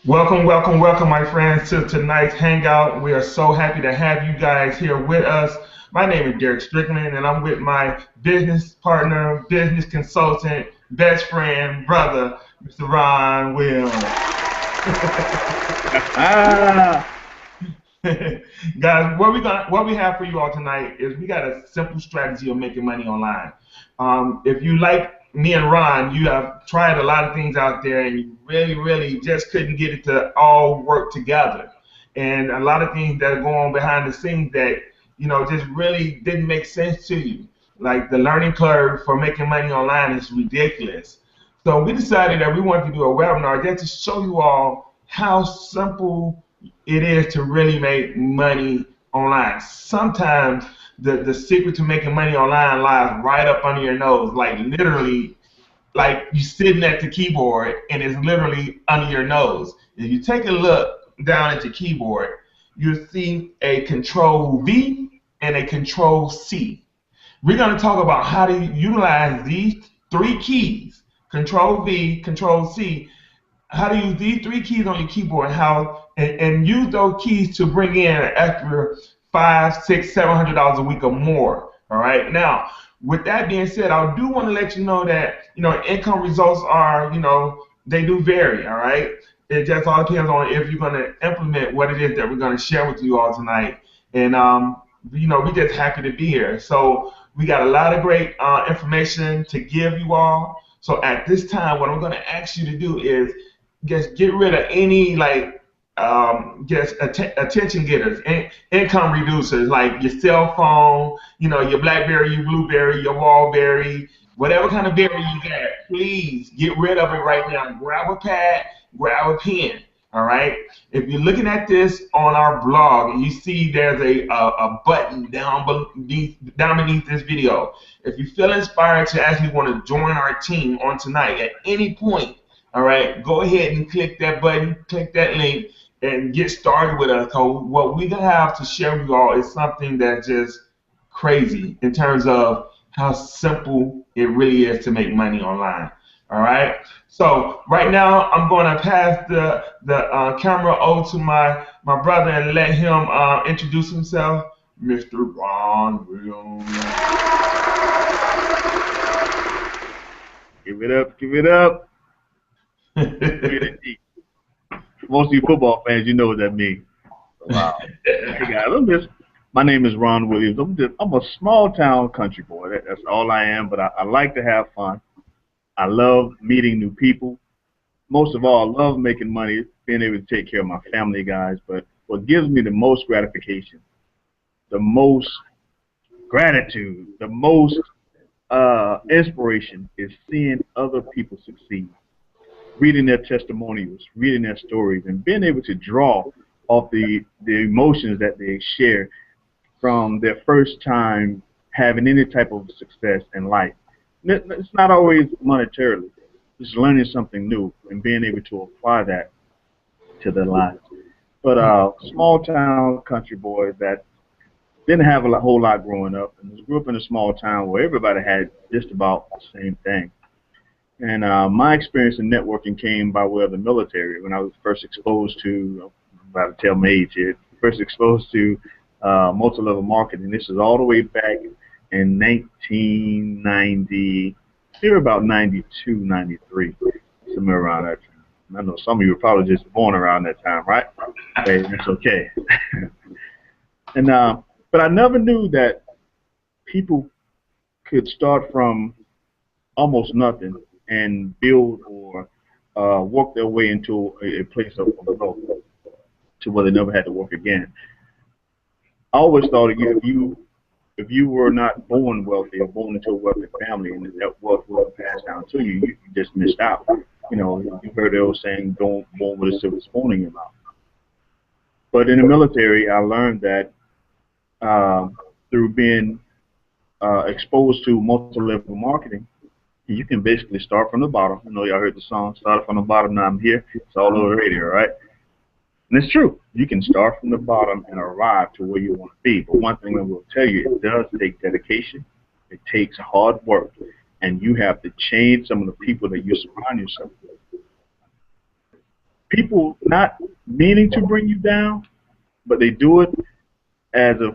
Welcome, welcome, welcome, my friends, to tonight's hangout. We are so happy to have you guys here with us. My name is Derek Strickland, and I'm with my business partner, business consultant, best friend, brother, Mr. Ron Williams. Ah, Guys, what we have for you all tonight is we got a simple strategy of making money online. If you like me and Ron, you have tried a lot of things out there and you really, really just couldn't get it to all work together. And a lot of things that are going on behind the scenes that, just really didn't make sense to you. Like the learning curve for making money online is ridiculous. So we decided that we wanted to do a webinar just to show you all how simple it is to really make money online. Sometimes the secret to making money online lies right up under your nose, like literally, like you sitting at the keyboard and it's literally under your nose. If you take a look down at your keyboard, you'll see a control V and a control C. We're going to talk about how to utilize these three keys, control V, control C, how to use these three keys on your keyboard, and use those keys to bring in an extra five, six, $700 a week or more. All right. Now, with that being said, I do want to let you know that income results are they do vary. All right. It just all depends on if you're going to implement what it is that we're going to share with you all tonight. And we're just happy to be here. So we got a lot of great information to give you all. So at this time, what I'm going to ask you to do is just get rid of any just attention getters, income reducers like your cell phone, your BlackBerry, your Blueberry, your Wallberry, whatever kind of berry you got. Please get rid of it right now. Grab a pad, grab a pen. All right. If you're looking at this on our blog and you see there's a button down beneath this video, if you feel inspired to actually want to join our team on tonight at any point, all right, go ahead and click that button, click that link, and get started with us. So what we have to share with you all is something that's just crazy in terms of how simple it really is to make money online. All right. So right now I'm going to pass the camera over to my brother and let him introduce himself, Mr. Ron Williams. give it up, give it up. Good indeed. Most of you football fans, you know what that means. Wow. Hey guys, my name is Ron Williams. I'm a small town country boy. That's all I am. But I like to have fun. I love meeting new people. Most of all, I love making money, being able to take care of my family, guys. But what gives me the most gratification, the most gratitude, the most inspiration is seeing other people succeed, reading their testimonials, reading their stories, and being able to draw off the emotions that they share from their first time having any type of success in life. It's not always monetarily, just learning something new and being able to apply that to their lives. But small town country boys that didn't have a whole lot growing up and grew up in a small town where everybody had just about the same thing. And my experience in networking came by way of the military when I was first exposed to, I'm about to tell my age here, first exposed to multi-level marketing. This is all the way back in 1990, here about 92, 93, somewhere around that time. I know some of you were probably just born around that time, right? Hey, that's okay. And but I never knew that people could start from almost nothing and build or work their way into a place of growth to where they never had to work again. I always thought if you were not born wealthy or born into a wealthy family and that wealth wasn't passed down to you, you just missed out. You know, you heard the old saying, "Don't born with a silver spoon in your mouth." But in the military, I learned that through being exposed to multi-level marketing, you can basically start from the bottom. I know y'all heard the song, "Started from the bottom, now I'm here." It's all over the radio, right? And it's true. You can start from the bottom and arrive to where you want to be. But one thing I will tell you, it does take dedication. It takes hard work. And you have to change some of the people that you surround yourself with. people not meaning to bring you down, but they do it as a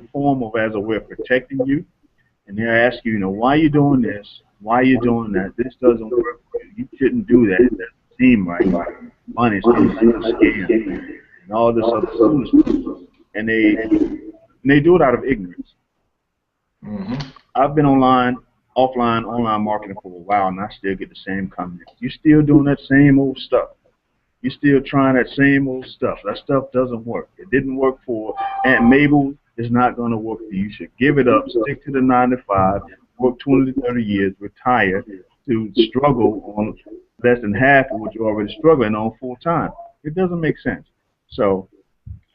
as a way of protecting you. And they'll ask you, why are you doing this? Why are you doing that? This doesn't work for you. You shouldn't do that. It doesn't seem right. Money seems like a scam and all this other foolishness. And they do it out of ignorance. I've been offline, online marketing for a while, and I still get the same comments. You're still doing that same old stuff. You're still trying that same old stuff. That stuff doesn't work. It didn't work for Aunt Mabel. It's not going to work for you. You should give it up, stick to the 9 to 5, work 20 to 30 years, retire to struggle on less than half of what you're already struggling on full time. It doesn't make sense. So,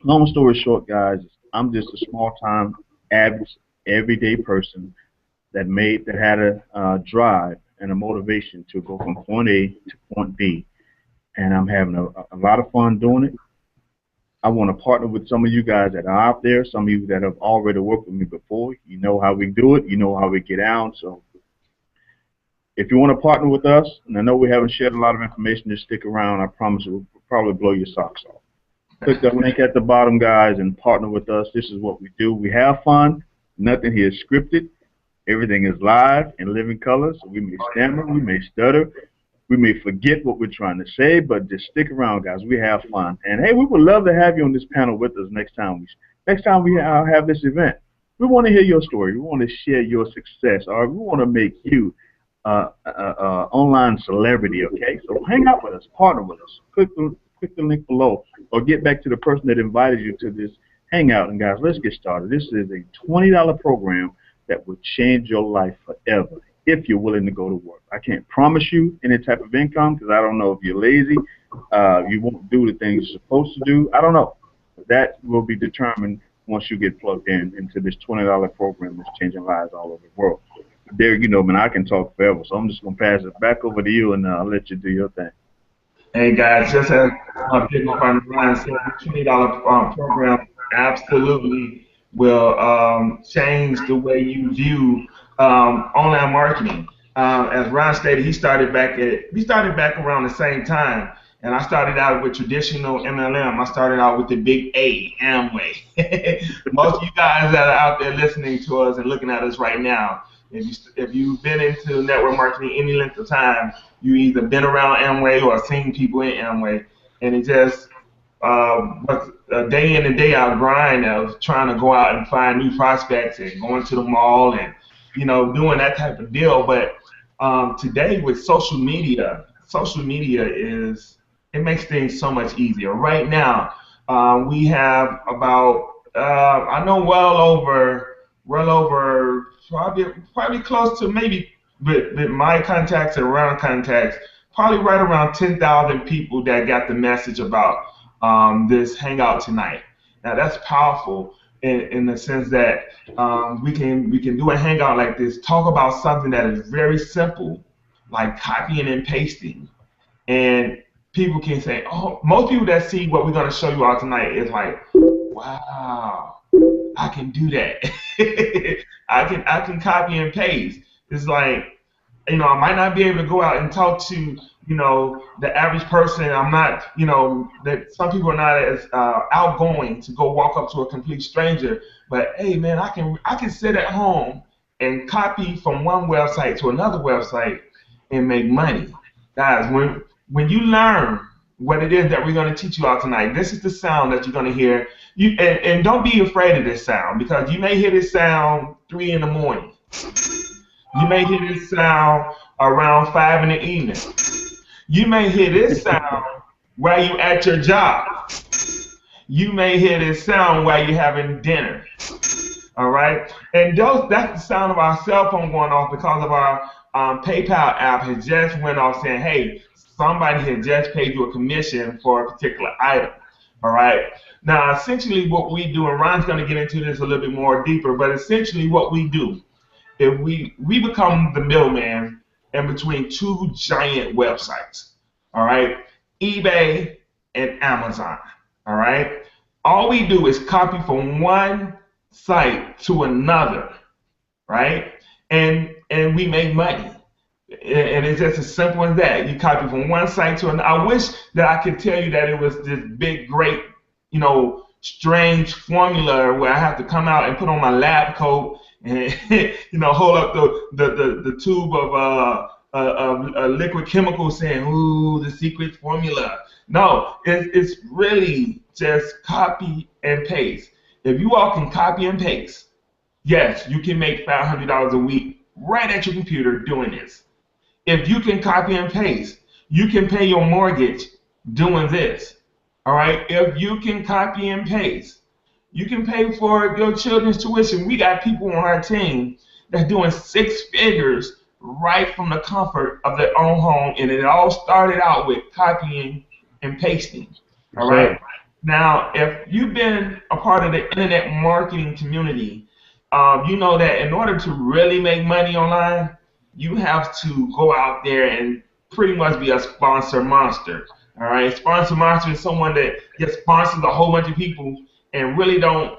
long story short, guys, I'm just a small time, average, everyday person that had a drive and a motivation to go from point A to point B. And I'm having a lot of fun doing it. I want to partner with some of you guys that are out there, some of you that have already worked with me before. You know how we do it. You know how we get out. So if you want to partner with us, and I know we haven't shared a lot of information, just stick around. I promise it will probably blow your socks off. Click the link at the bottom, guys, and partner with us. This is what we do. We have fun. Nothing here is scripted. Everything is live in living color. So we may stammer, we may stutter. We may forget what we're trying to say, but just stick around, guys. We have fun. And, hey, we would love to have you on this panel with us next time we have this event. We want to hear your story. We want to share your success, or we want to make you online celebrity, okay? So hang out with us. Partner with us. Click the link below, or get back to the person that invited you to this hangout. And, guys, let's get started. This is a $20 program that will change your life forever, if you're willing to go to work. I can't promise you any type of income because I don't know if you're lazy, you won't do the things you're supposed to do. I don't know. That will be determined once you get plugged into this $20 program that's changing lives all over the world. Derek, man, I can talk forever, so I'm just going to pass it back over to you, and I'll let you do your thing. Hey, guys, just as Big Friend Ryan said, the $20 program absolutely will change the way you view online marketing. As Ron stated, he started back around the same time, and I started out with traditional MLM. I started out with the big A, Amway. Most of you guys that are out there listening to us and looking at us right now, if you've been into network marketing any length of time, you either been around Amway or seen people in Amway, and it just was a day in and day out grind of trying to go out and find new prospects and going to the mall and doing that type of deal. But today with social media it makes things so much easier. Right now, we have about I know well over probably close to maybe with my contacts and around contacts, probably right around 10,000 people that got the message about this hangout tonight. Now that's powerful in the sense that we can do a hangout like this, talk about something that is very simple, like copying and pasting, and people can say, oh, most people that see what we're going to show you all tonight is like, wow, I can do that. I can copy and paste. It's like, I might not be able to go out and talk to, the average person. I'm not, that some people are not as outgoing to go walk up to a complete stranger. But hey, man, I can sit at home and copy from one website to another website and make money. Guys, when you learn what it is that we're going to teach you all tonight, this is the sound that you're going to hear. And don't be afraid of this sound, because you may hear this sound 3 in the morning. You may hear this sound around 5 in the evening. You may hear this sound while you're at your job. You may hear this sound while you're having dinner. All right? And that's the sound of our cell phone going off because of our PayPal app has just went off saying, hey, somebody had just paid you a commission for a particular item. All right? Now, essentially what we do, and Ron's going to get into this a little bit more deeper, but essentially what we do, if we become the middleman in between two giant websites, all right, eBay and Amazon, all right. All we do is copy from one site to another, right, and we make money. And it's just as simple as that. You copy from one site to another. I wish that I could tell you that it was this big, great, strange formula where I have to come out and put on my lab coat and hold up the tube of liquid chemical saying, "Ooh, the secret formula." No, it's really just copy and paste. If you all can copy and paste, yes, you can make $500 a week right at your computer doing this. If you can copy and paste, you can pay your mortgage doing this. All right? If you can copy and paste, you can pay for your children's tuition. We got people on our team that's doing 6 figures right from the comfort of their own home, and it all started out with copying and pasting. All right? Now, if you've been a part of the internet marketing community, you know that in order to really make money online, you have to go out there and pretty much be a sponsor monster. All right, sponsor monster is someone that just sponsors a whole bunch of people and really don't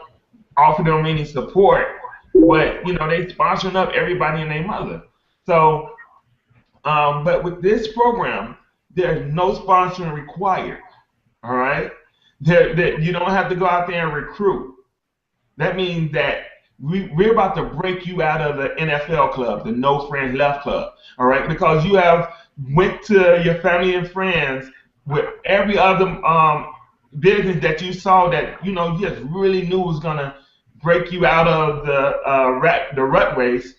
offer them any support, but they sponsoring up everybody and their mother. So, but with this program, there's no sponsoring required. All right, you don't have to go out there and recruit. That means that we're about to break you out of the NFL club, the No Friends Left club, all right? Because you have went to your family and friends with every other business that you saw that you just really knew was gonna break you out of the rat race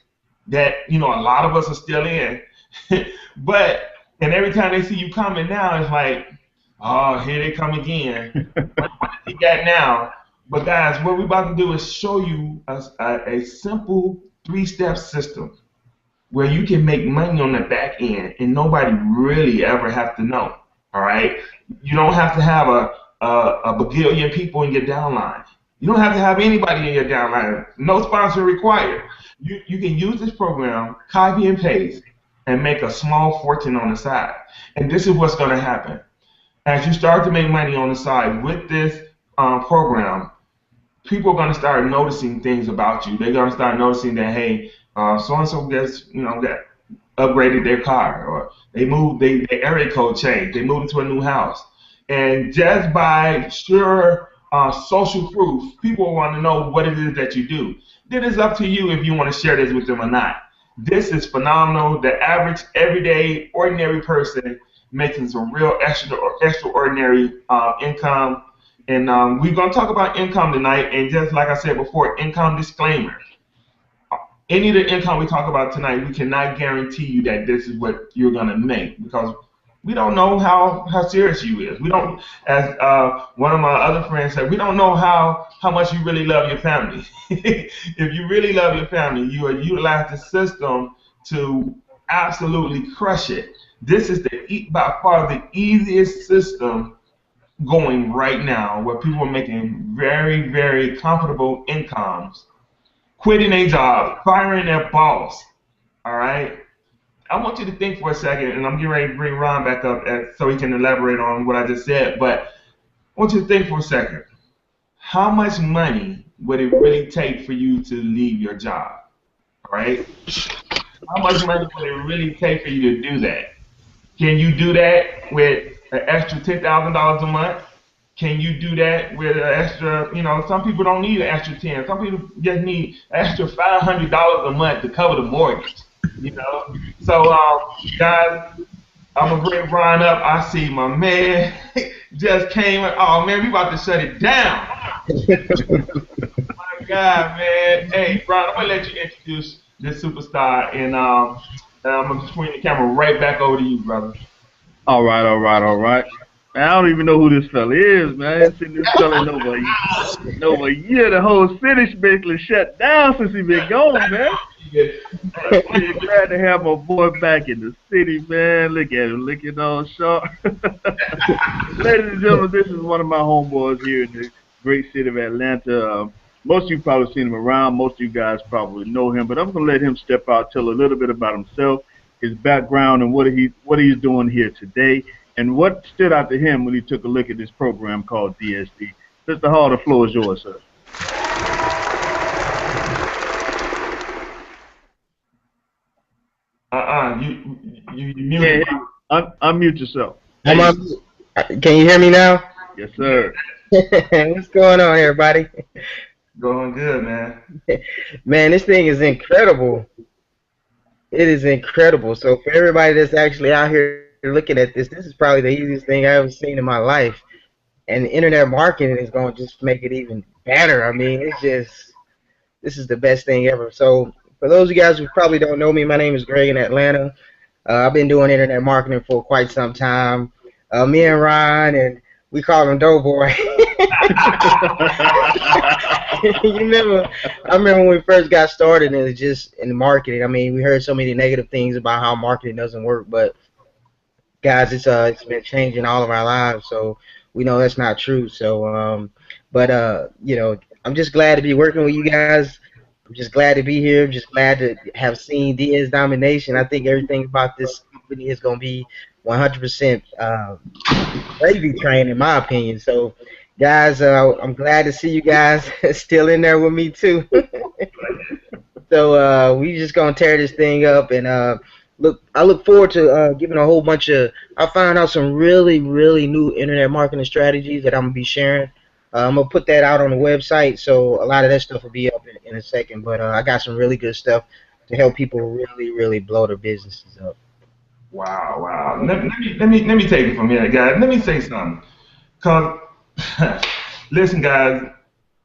that a lot of us are still in. And every time they see you coming now, it's like, oh, here they come again. What you got now? But guys, what we're about to do is show you a simple 3-step system where you can make money on the back end and nobody really ever have to know. All right? You don't have to have a bagillion people in your downline. You don't have to have anybody in your downline. No sponsor required. You can use this program, copy and paste, and make a small fortune on the side. And this is what's going to happen. As you start to make money on the side with this program, people are going to start noticing things about you. They're going to start noticing that, hey, so-and-so gets, got upgraded their car, or they moved, their area code changed, they moved into a new house. And just by sure social proof, people want to know what it is that you do. Then it's up to you if you want to share this with them or not. This is phenomenal. The average, everyday, ordinary person making some real extraordinary income. And we're going to talk about income tonight, and just like I said before, income disclaimer. Any of the income we talk about tonight, we cannot guarantee you that this is what you're going to make, because we don't know how serious you is. We don't, as one of my other friends said, we don't know how much you really love your family. If you really love your family, you will utilize the system to absolutely crush it. This is by far the easiest system going right now, where people are making very, very comfortable incomes, quitting a job, firing their boss. All right? I want you to think for a second, and I'm getting ready to bring Ron back up so he can elaborate on what I just said, but I want you to think for a second. How much money would it really take for you to leave your job? All right? How much money would it really take for you to do that? Can you do that with an extra $10,000 a month? Can you do that with an extra, some people don't need an extra 10. Some people just need an extra $500 a month to cover the mortgage, So, guys, I'm going to bring Ron up. I see my man just came. Oh, man, we about to shut it down. My God, man. Hey, Ron, I'm going to let you introduce this superstar, and I'm going to swing the camera right back over to you, brother. All right. Man, I don't even know who this fella is, man. I ain't seen this fella in over a year. The whole city's basically shut down since he been gone, man. I'm glad to have my boy back in the city, man. Look at him, looking all sharp. Ladies and gentlemen, this is one of my homeboys here in the great city of Atlanta. Most of you probably seen him around. Most of you guys probably know him, but I'm going to let him step out, tell a little bit about himself, his background, and what he's doing here today, and what stood out to him when he took a look at this program called DSD. Mr. Hall, the floor is yours, sir. You Yeah, muted. hey, unmute yourself. There I'm you on. Can you hear me now? Yes, sir. What's going on, everybody? go. Going good, man. Man, this thing is incredible. It is incredible. So for everybody that's actually out here looking at this is probably the easiest thing I've ever seen in my life. And internet marketing is going to just make it even better. I mean, this is the best thing ever. So for those of you guys who probably don't know me, my name is Greg in Atlanta. I've been doing internet marketing for quite some time. Me and Ryan, and we call him Doughboy. You remember? I remember when we first got started, and it's just in marketing. I mean, we heard so many negative things about how marketing doesn't work, but guys, it's been changing all of our lives. So we know that's not true. So but I'm just glad to be working with you guys. I'm just glad to be here. I'm just glad to have seen Diaz domination. I think everything about this company is going to be 100% gravy train, in my opinion. So, guys, I'm glad to see you guys still in there with me too. So we just gonna tear this thing up, and I look forward to giving a whole bunch of. I found out some really new internet marketing strategies that I'm gonna be sharing. I'm gonna put that out on the website, so a lot of that stuff will be up in a second. But I got some really good stuff to help people really blow their businesses up. Wow, wow. Let me take it from here, guys. Let me say something. Cause listen, guys,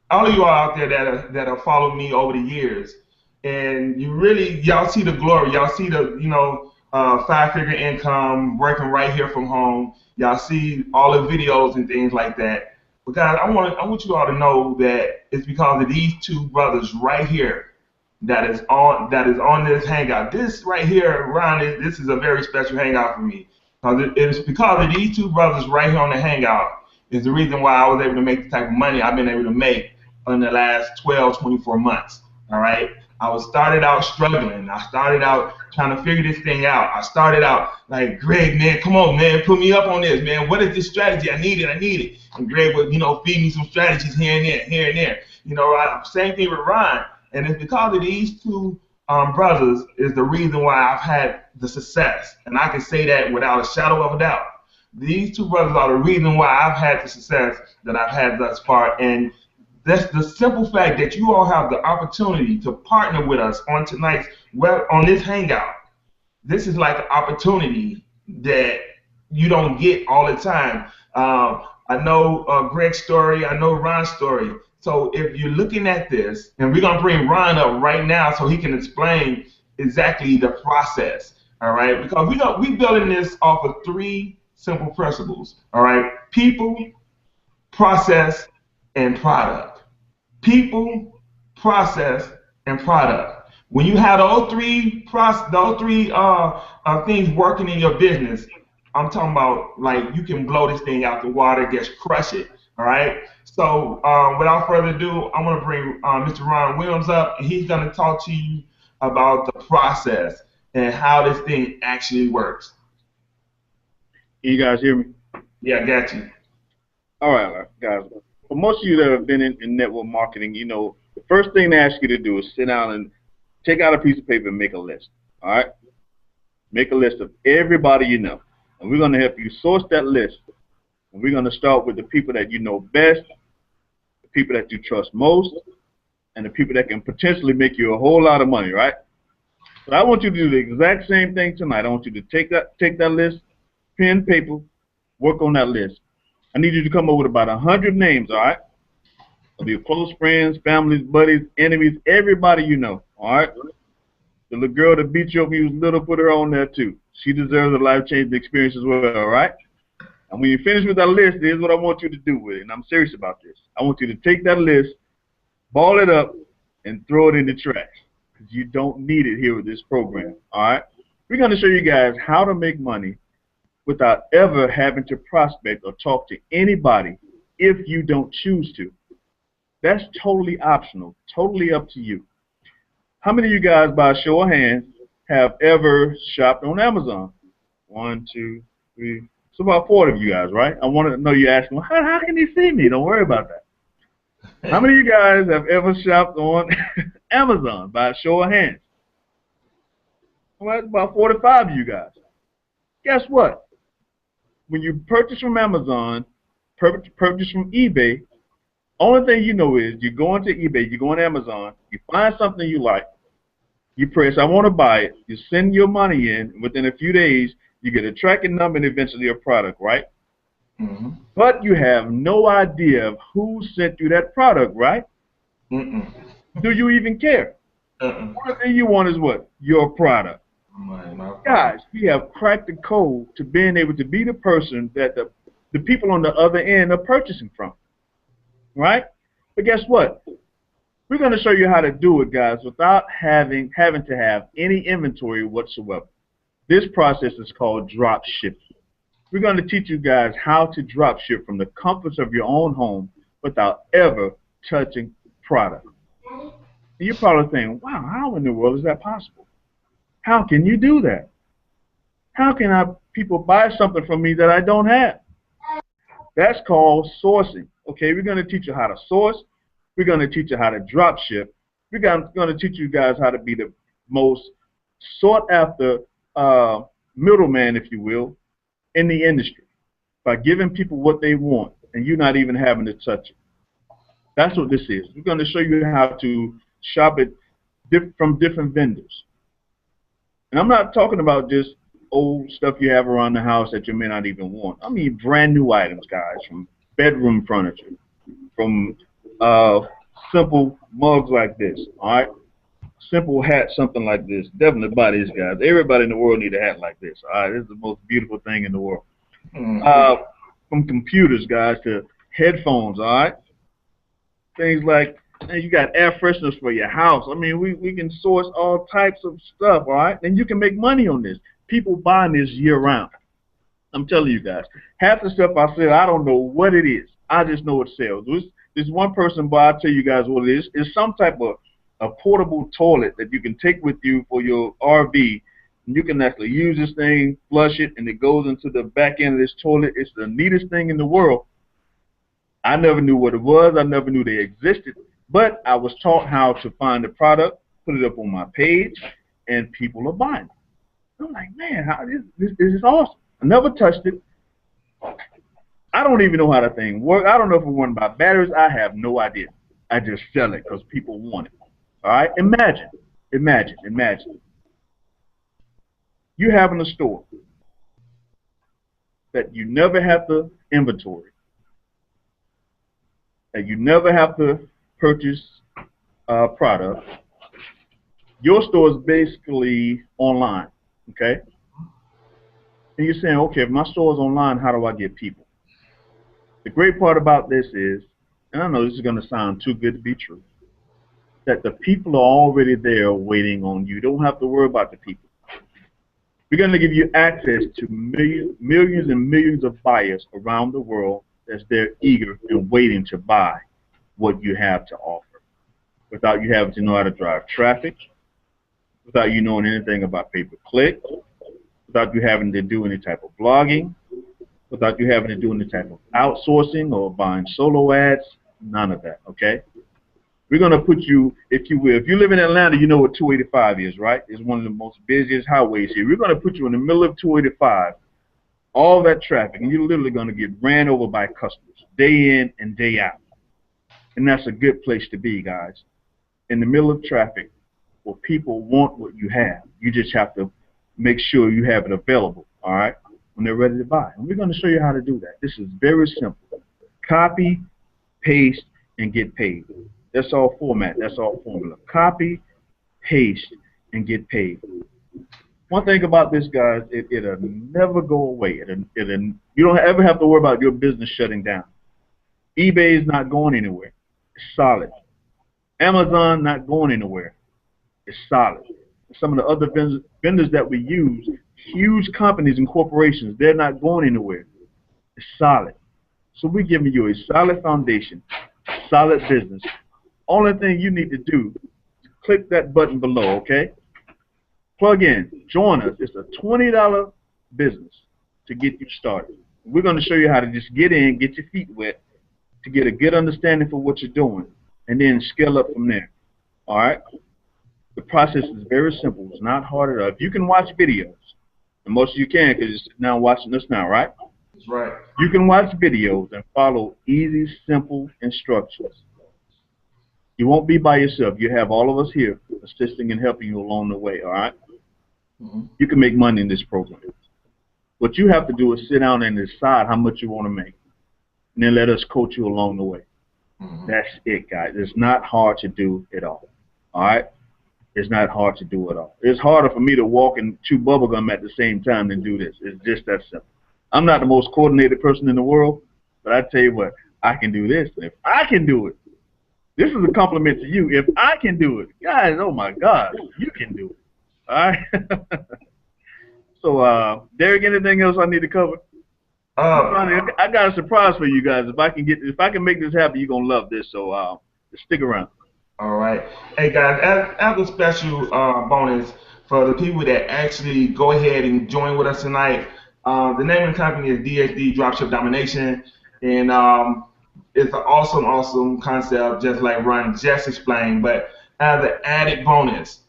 all of you all out there that have followed me over the years, and y'all see the glory, y'all see the 5-figure income, working right here from home. Y'all see all the videos and things like that. But guys, I want you all to know that it's because of these two brothers right here that is on this hangout. This right here, Ron, this is a very special hangout for me. It's because of these two brothers right here on the hangout is the reason why I was able to make the type of money I've been able to make in the last 12, 24 months. All right. I was started out struggling. I started out trying to figure this thing out. I started out like, Greg, man, come on, man, put me up on this, man. What is this strategy? I need it. And Greg would, feed me some strategies here and there, here and there. Same thing with Ron. And it's because of these two brothers is the reason why I've had the success. And I can say that without a shadow of a doubt. These two brothers are the reason why I've had the success that I've had thus far. And that's the simple fact that you all have the opportunity to partner with us on on this hangout. This is like an opportunity that you don't get all the time. I know Greg's story. I know Ron's story. So if you're looking at this, and we're gonna bring Ron up right now so he can explain exactly the process. All right, because we building this off of 3 simple principles. All right, people, process, and product. People, process, and product. When you have those three things working in your business, I'm talking about like you can blow this thing out the water, just crush it. All right. So without further ado, I'm gonna bring Mr. Ron Williams up, and he's gonna talk to you about the process and how this thing actually works. Can you guys hear me? Yeah, I got you. All right, guys. For most of you that have been in network marketing, the first thing they ask you to do is sit down and take out a piece of paper and make a list. All right? Make a list of everybody you know. And we're going to help you source that list. And we're going to start with the people that you know best, the people that you trust most, and the people that can potentially make you a whole lot of money, right? So I want you to do the exact same thing tonight. I want you to take that list, pen, paper, work on that list. I need you to come up with about 100 names, all right? Of your close friends, families, buddies, enemies, everybody you know, all right? The little girl that beat you up when you was little, put her on there too. She deserves a life-changing experience as well, all right? And when you finish with that list, here's what I want you to do with it, and I'm serious about this. I want you to take that list, ball it up, and throw it in the trash, because you don't need it here with this program, all right? We're going to show you guys how to make money without ever having to prospect or talk to anybody if you don't choose to. That's totally optional, totally up to you. How many of you guys, by a show of hands, have ever shopped on Amazon? 1, 2, 3. So about 4 of you guys, right? I want to know you're asking, well, how can he see me? Don't worry about that. How many of you guys have ever shopped on Amazon by a show of hands? Well, that's about 45 of you guys. Guess what? When you purchase from Amazon, purchase from eBay, only thing you know is you go into eBay, you go on Amazon, you find something you like, you press I want to buy it, you send your money in, within a few days, you get a tracking number and eventually a product, right? Mm-hmm. But you have no idea of who sent you that product, right? Mm-mm. Do you even care? Uh-uh. Only thing you want is what? Your product. My Guys, we have cracked the code to being able to be the person that the people on the other end are purchasing from, right? But guess what? We're going to show you how to do it, guys, without having to have any inventory whatsoever. This process is called drop shipping. We're going to teach you guys how to drop ship from the comforts of your own home without ever touching product. And you're probably thinking, wow, how in the world is that possible? How can you do that? How can people buy something from me that I don't have? That's called sourcing. Okay, we're going to teach you how to source. We're going to teach you how to drop ship. We're going to teach you guys how to be the most sought after middleman, if you will, in the industry by giving people what they want and you not even having to touch it. That's what this is. We're going to show you how to shop it from different vendors. And I'm not talking about just old stuff you have around the house that you may not even want. I mean brand new items, guys, from bedroom furniture, from simple mugs like this, all right? Simple hat, something like this. Definitely buy these, guys. Everybody in the world need a hat like this, all right? This is the most beautiful thing in the world. Mm-hmm. From computers, guys, to headphones, all right? Things like, and you got air fresheners for your house. I mean, we can source all types of stuff, all right? And you can make money on this. People buying this year round. I'm telling you guys. Half the stuff I sell, I don't know what it is. I just know it sells. This one person, but I'll tell you guys what it is. It's some type of a portable toilet that you can take with you for your RV. And you can actually use this thing, flush it, and it goes into the back end of this toilet. It's the neatest thing in the world. I never knew what it was. I never knew they existed. But I was taught how to find the product, put it up on my page, and people are buying it. I'm like, man, this is awesome. I never touched it. I don't even know how the thing works. I don't know if it runs by batteries. I have no idea. I just sell it because people want it. All right? Imagine. You having a store that you never have to inventory, that you never have to purchase product. Your store is basically online, okay? And you're saying, okay, if my store is online, how do I get people? The great part about this is, and I know this is going to sound too good to be true, that the people are already there waiting on you. You don't have to worry about the people. We're going to give you access to millions and millions of buyers around the world that's there eager and waiting to buy what you have to offer without you having to know how to drive traffic, without you knowing anything about pay-per-click, without you having to do any type of blogging, without you having to do any type of outsourcing or buying solo ads, none of that, okay? We're going to put you, if you will, if you live in Atlanta, you know what 285 is, right? It's one of the most busiest highways here. We're going to put you in the middle of 285, all that traffic, and you're literally going to get ran over by customers day in and day out. And that's a good place to be, guys. In the middle of traffic where people want what you have. You just have to make sure you have it available, all right, when they're ready to buy. And we're going to show you how to do that. This is very simple. Copy, paste, and get paid. That's all format. That's all formula. Copy, paste, and get paid. One thing about this, guys, it'll never go away. You don't ever have to worry about your business shutting down. eBay is not going anywhere. It's solid. Amazon not going anywhere. It's solid. Some of the other vendors that we use, huge companies and corporations, they're not going anywhere. It's solid. So we're giving you a solid foundation, solid business. Only thing you need to do is click that button below, okay? Plug in, join us. It's a $20 business to get you started. We're going to show you how to just get in, get your feet wet, to get a good understanding for what you're doing, and then scale up from there. All right? The process is very simple. It's not hard at all. If you can watch videos, and most of you can because you're sitting down watching this now, right? That's right. You can watch videos and follow easy, simple instructions. You won't be by yourself. You have all of us here assisting and helping you along the way, all right? Mm-hmm. You can make money in this program. What you have to do is sit down and decide how much you want to make, and then let us coach you along the way. Mm-hmm. That's it, guys. It's not hard to do at all right? It's not hard to do at all. It's harder for me to walk and chew bubblegum at the same time than do this. It's just that simple. I'm not the most coordinated person in the world, but I tell you what, I can do this. If I can do it, this is a compliment to you. If I can do it, guys, oh my God, you can do it. All right? So, Derek, anything else I need to cover? I got a surprise for you guys. If I can make this happen, you're gonna love this. So, stick around. All right. Hey guys, as a special bonus for the people that actually go ahead and join with us tonight, the name of the company is DSD Dropship Domination, and it's an awesome concept, just like Ron just explained. But as an added bonus,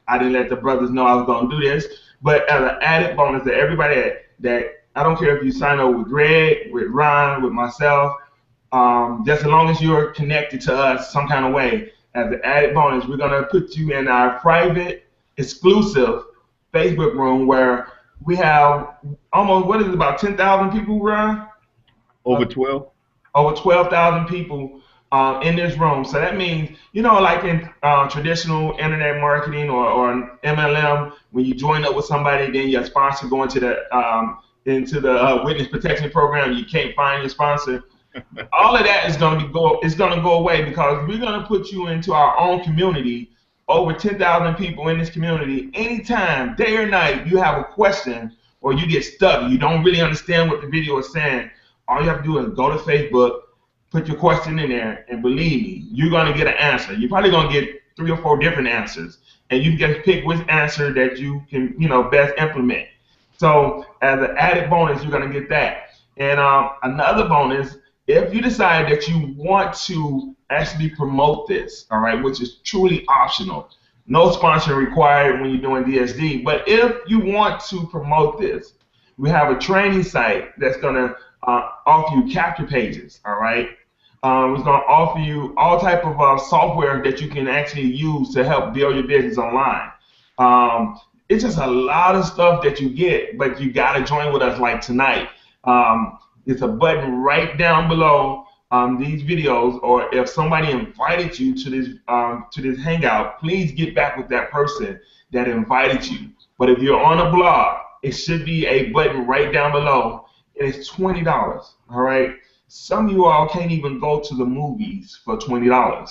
I didn't let the brothers know I was going to do this, but as an added bonus to everybody that I don't care if you sign up with Greg, with Ron, with myself, just as long as you're connected to us some kind of way, as an added bonus, we're going to put you in our private, exclusive Facebook room where we have almost, what is it, about 10,000 people, Ron? Over 12? Over 12,000 people in this room. So that means, you know, like in traditional internet marketing or MLM, when you join up with somebody, then your sponsor go into the witness protection program, you can't find your sponsor. All of that is going to go away because we're going to put you into our own community. Over 10,000 people in this community. Anytime, day or night, you have a question or you get stuck, you don't really understand what the video is saying, all you have to do is go to Facebook, put your question in there, and believe me, you're going to get an answer. You're probably going to get 3 or 4 different answers, and you can just pick which answer that you can, best implement. So as an added bonus, you're going to get that. And another bonus, if you decide that you want to actually promote this, all right, which is truly optional, no sponsor required when you're doing DSD, but if you want to promote this, we have a training site that's going to offer you capture pages, all right? It's going to offer you all type of software that you can actually use to help build your business online. It's just a lot of stuff that you get, but you got to join with us like tonight. It's a button right down below these videos, or if somebody invited you to this hangout, please get back with that person that invited you. But if you're on a blog, it should be a button right down below. It's $20, all right? Some of you all can't even go to the movies for $20.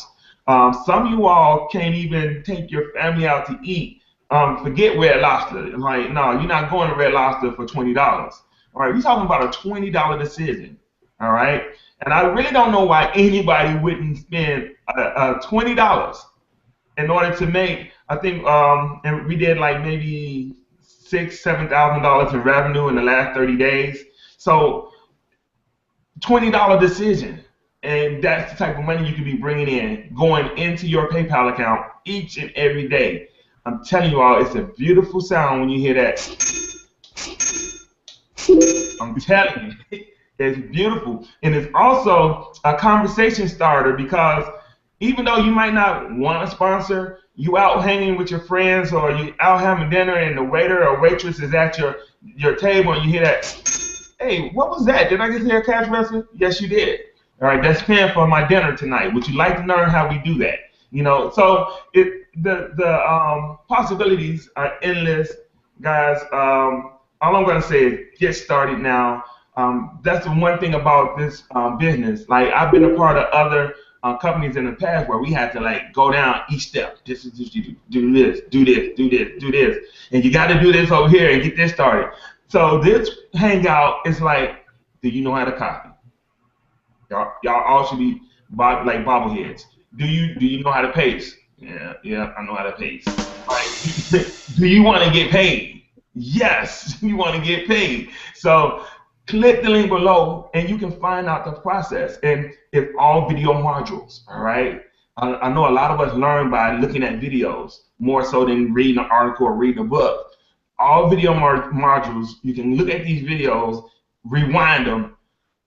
Some of you all can't even take your family out to eat. Forget Red Lobster. Like, no, you're not going to Red Lobster for $20. All right, we're talking about a $20 decision, all right? And I really don't know why anybody wouldn't spend $20 in order to make, I think, and we did like maybe $6,000, $7,000 in revenue in the last 30 days. So $20 decision, and that's the type of money you could be bringing in, going into your PayPal account each and every day. I'm telling you all, it's a beautiful sound when you hear that. I'm telling you, it's beautiful. And it's also a conversation starter because even though you might not want a sponsor, you out hanging with your friends or you out having dinner and the waiter or waitress is at your table and you hear that, hey, what was that? Did I just hear a cash register? Yes, you did. All right, that's paying for my dinner tonight. Would you like to learn how we do that? So the possibilities are endless, guys. All I'm going to say is get started now. That's the one thing about this business. Like, I've been a part of other companies in the past where we had to like go down each step. This is just do this, do this, do this, do this, and you got to do this over here and get this started. So this hangout is like, do you know how to copy? Y'all all should be like bobbleheads. Do you know how to paste? Yeah, I know how to paste. Right. Do you want to get paid? Yes, you want to get paid. So click the link below and you can find out the process. And it's all video modules, all right? I know a lot of us learn by looking at videos more so than reading an article or reading a book. All video modules, you can look at these videos, rewind them,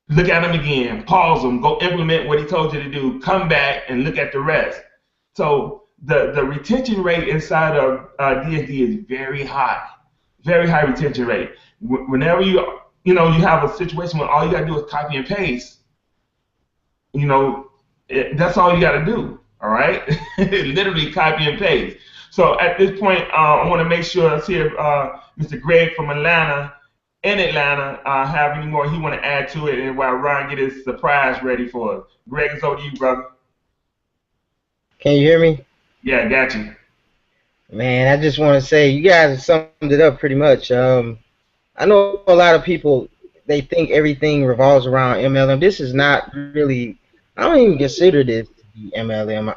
look at them again, pause them, go implement what he told you to do, come back and look at the rest. So the retention rate inside of D&D is very high retention rate. Whenever you have a situation where all you gotta do is copy and paste, that's all you gotta do. All right, literally copy and paste. So at this point, I want to make sure I see if Mr. Greg from Atlanta have any more he want to add to it, and while Ron get his surprise ready for us. Greg, it's over to you, brother. Can you hear me? Yeah, got you. Man, I just want to say you guys summed it up pretty much. I know a lot of people, they think everything revolves around MLM. This is not really, I don't even consider this to be MLM.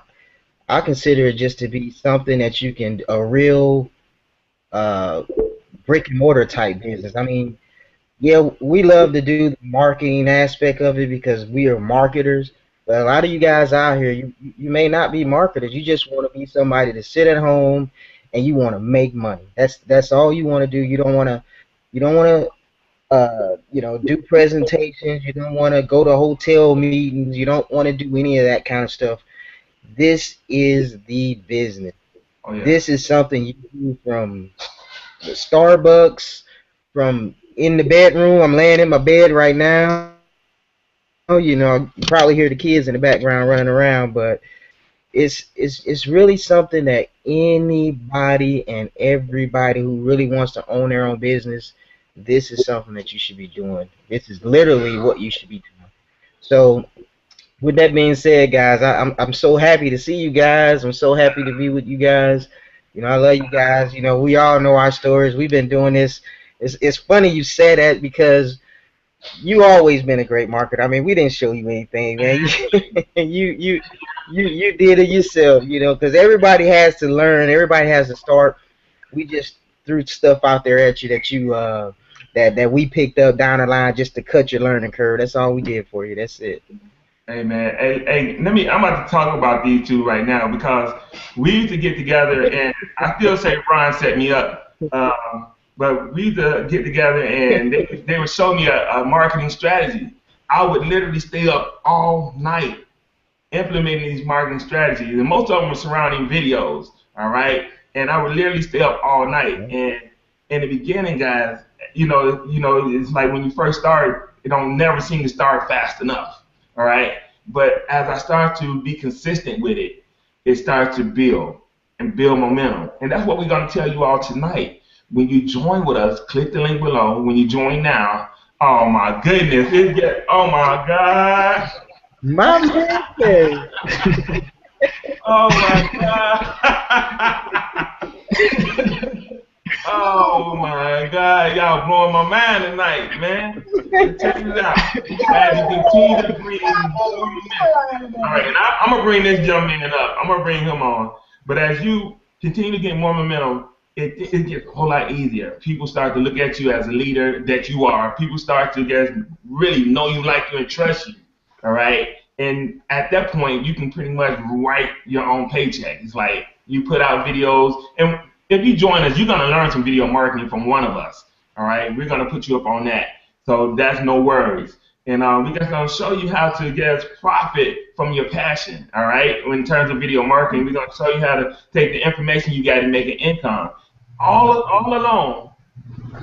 I consider it just to be something that you can, a real brick and mortar type business. I mean, yeah, we love to do the marketing aspect of it because we are marketers. But a lot of you guys out here, you may not be marketers. You just want to be somebody to sit at home and you want to make money. That's all you want to do. You don't want to do presentations. You don't want to go to hotel meetings. You don't want to do any of that kind of stuff. This is the business. Oh, yeah. This is something you do from the Starbucks, from in the bedroom. I'm laying in my bed right now. You probably hear the kids in the background running around, but it's really something that anybody and everybody who really wants to own their own business, this is something that you should be doing. This is literally what you should be doing. So with that being said, guys, I'm so happy to see you guys. I'm so happy to be with you guys. I love you guys. We all know our stories. We've been doing this. It's funny you said that because you always been a great marketer. I mean, we didn't show you anything, man. You did it yourself, because everybody has to learn. Everybody has to start. We just threw stuff out there at you that you that we picked up down the line just to cut your learning curve. That's all we did for you. That's it. Hey man, hey, I'm about to talk about these two right now because we used to get together, and I still say Ron set me up. But we used to get together, and they would show me a marketing strategy. I would literally stay up all night implementing these marketing strategies, and most of them were surrounding videos. All right, and I would literally stay up all night. And in the beginning, guys, it's like when you first start, it don't never seem to start fast enough. All right, but as I start to be consistent with it, it starts to build momentum, and that's what we're going to tell you all tonight. When you join with us, click the link below. When you join now, oh my goodness, oh my God, my birthday. Oh my God. Oh my God, y'all blowing my mind tonight, man. Check this out. As you continue to bring, all right, and I'm gonna bring this young man up. I'm gonna bring him on. But as you continue to get more momentum, it gets a whole lot easier. People start to look at you as a leader that you are. People start to just really know you, like you, and trust you. All right, and at that point, you can pretty much write your own paycheck. It's like you put out videos, and if you join us, you're going to learn some video marketing from one of us, all right? We're going to put you up on that, so that's no worries. And we're just going to show you how to get profit from your passion, all right? In terms of video marketing, we're going to show you how to take the information you got and make an income, all alone,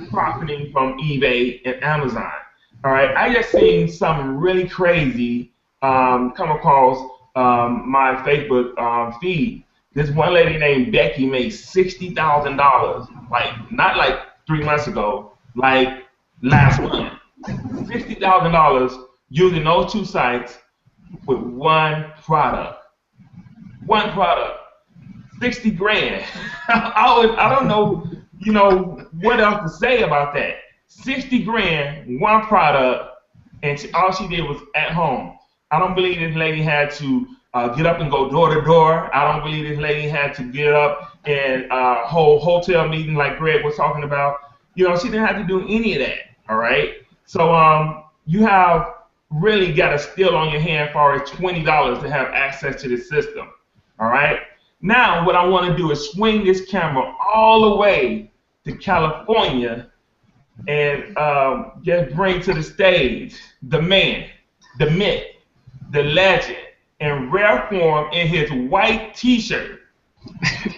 profiting from eBay and Amazon, all right? I just seen something really crazy come across my Facebook feed. This one lady named Becky made $60,000, not like 3 months ago, like last month. $60,000 using those two sites with one product. One product. 60 grand. I don't know, what else to say about that. 60 grand, one product, and all she did was at home. I don't believe this lady had to get up and go door to door. I don't believe this lady had to get up and hold hotel meeting like Greg was talking about. She didn't have to do any of that. All right. So you have really got a steal on your hand for $20 to have access to the system. All right. Now what I want to do is swing this camera all the way to California and just bring to the stage the man, the myth, the legend, in rare form in his white T-shirt.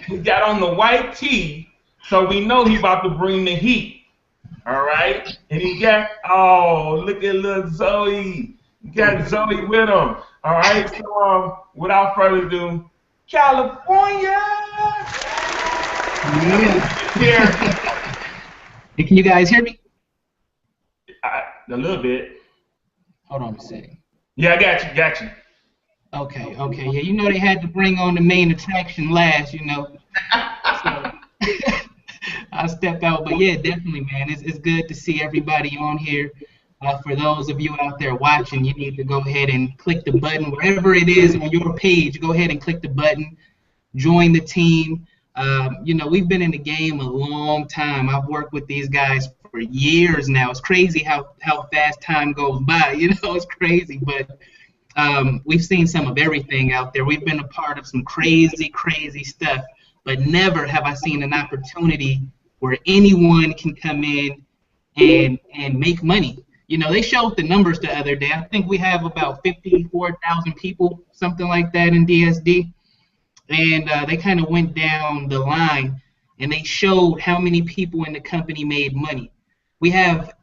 He got on the white tee, so we know he about to bring the heat. All right, and he got, oh, look at little Zoe. He got Zoe with him. All right, so without further ado, California. Yeah. Here, Hey, can you guys hear me? a little bit. Hold on a second. Yeah, I got you. Okay, yeah, you know they had to bring on the main attraction last, you know. So, I stepped out, but yeah, definitely, man. It's good to see everybody on here. For those of you out there watching, you need to go ahead and click the button wherever it is on your page. Go ahead and click the button, join the team. You know, we've been in the game a long time. I've worked with these guys for years now. It's crazy how fast time goes by. You know, it's crazy, but we've seen some of everything out there. We've been a part of some crazy, crazy stuff, but never have I seen an opportunity where anyone can come in and make money. You know, they showed the numbers the other day. I think we have about 54,000 people, something like that, in DSD. And they kind of went down the line, and they showed how many people in the company made money. We have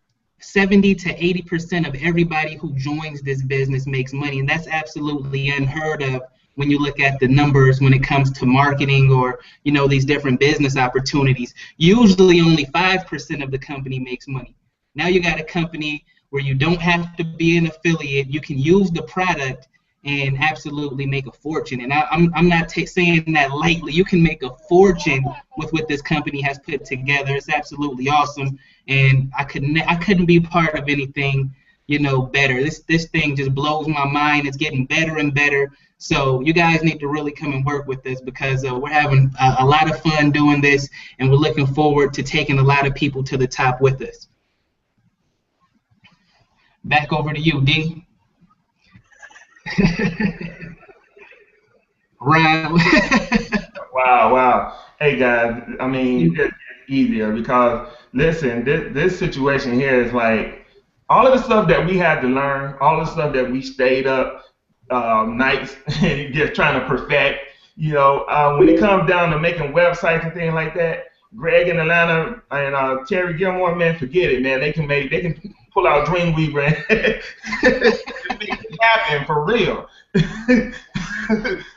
70 to 80% of everybody who joins this business makes money, and that's absolutely unheard of when you look at the numbers when it comes to marketing or, you know, these different business opportunities. Usually only 5% of the company makes money. Now you got a company where you don't have to be an affiliate. You can use the product and absolutely make a fortune. And I'm not saying that lightly. You can make a fortune with what this company has put together. It's absolutely awesome, and I couldn't be part of anything, you know, better. This thing just blows my mind. It's getting better and better. So you guys need to really come and work with us, because we're having a lot of fun doing this, and we're looking forward to taking a lot of people to the top with us. Back over to you, D. Right. Wow. Hey guys, I mean, it's easier because listen, this situation here is like all of the stuff that we had to learn, all the stuff that we stayed up nights and just trying to perfect. You know, when it comes down to making websites and things like that, Greg in Atlanta and Terry Gilmore, man, forget it, man. They can pull out Dreamweaver and make it happen for real.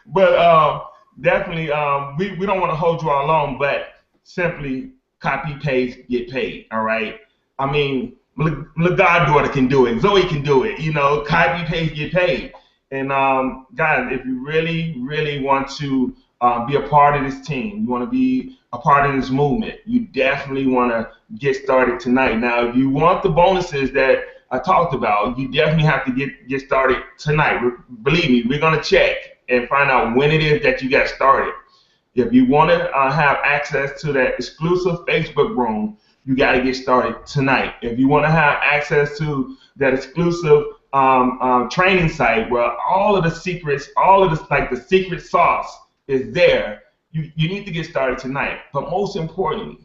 But definitely, we don't want to hold you all long, but simply copy, paste, get paid. All right. I mean, my goddaughter can do it. Zoe can do it. You know, copy, paste, get paid. And guys, if you really want to be a part of this team, you want to be a part of this movement, you definitely want to get started tonight. Now, if you want the bonuses that I talked about, you definitely have to get started tonight. Believe me, we're going to check and find out when it is that you got started. If you want to have access to that exclusive Facebook room, you got to get started tonight. If you want to have access to that exclusive training site where all of the secrets, all of the secret sauce is there, you need to get started tonight. But most importantly,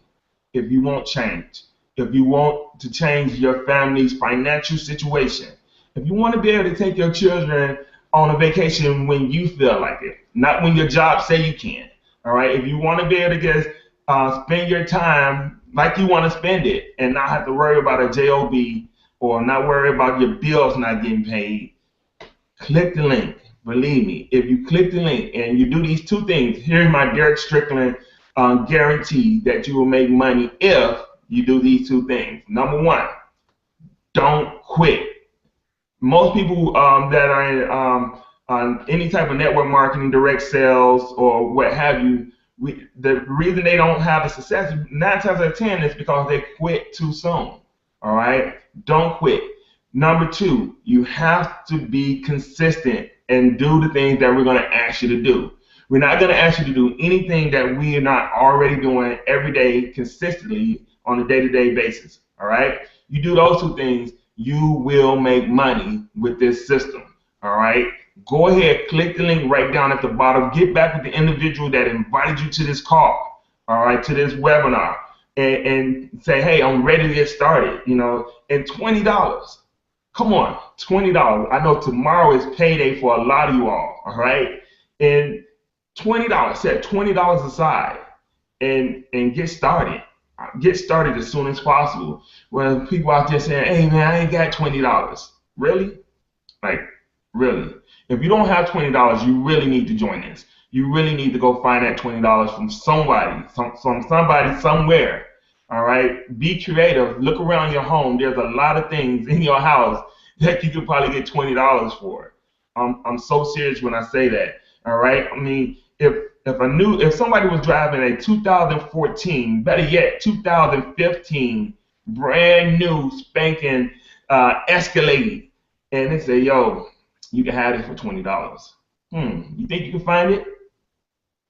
if you want change, if you want to change your family's financial situation, if you want to be able to take your children on a vacation when you feel like it, not when your job say you can, all right? If you want to be able to just spend your time like you want to spend it and not have to worry about a job or not worry about your bills not getting paid, click the link. Believe me, if you click the link and you do these two things, here's my Derek Strickland guarantee that you will make money if you do these two things. Number one, don't quit. Most people that are in any type of network marketing, direct sales, or what have you, the reason they don't have a success 9 times out of 10 is because they quit too soon. All right? Don't quit. Number two, you have to be consistent and do the things that we're going to ask you to do. We're not going to ask you to do anything that we are not already doing every day consistently on a day-to-day basis. All right? You do those two things, you will make money with this system. All right? go ahead, click the link right down at the bottom. Get back with the individual that invited you to this call, all right, to this webinar, and say, hey, I'm ready to get started, you know, and $20. Come on, $20. I know tomorrow is payday for a lot of you all right? And $20, set $20 aside and get started. Get started as soon as possible. When people out there saying, hey man, I ain't got $20. Really? Like, really? If you don't have $20, you really need to join this. You really need to go find that $20 from somebody, from somebody somewhere. All right? Be creative. Look around your home. There's a lot of things in your house that you could probably get $20 for. I'm so serious when I say that. All right? I mean, if somebody was driving a 2014, better yet, 2015, brand new spanking Escalade, and they say, yo, you can have it for $20. You think you can find it?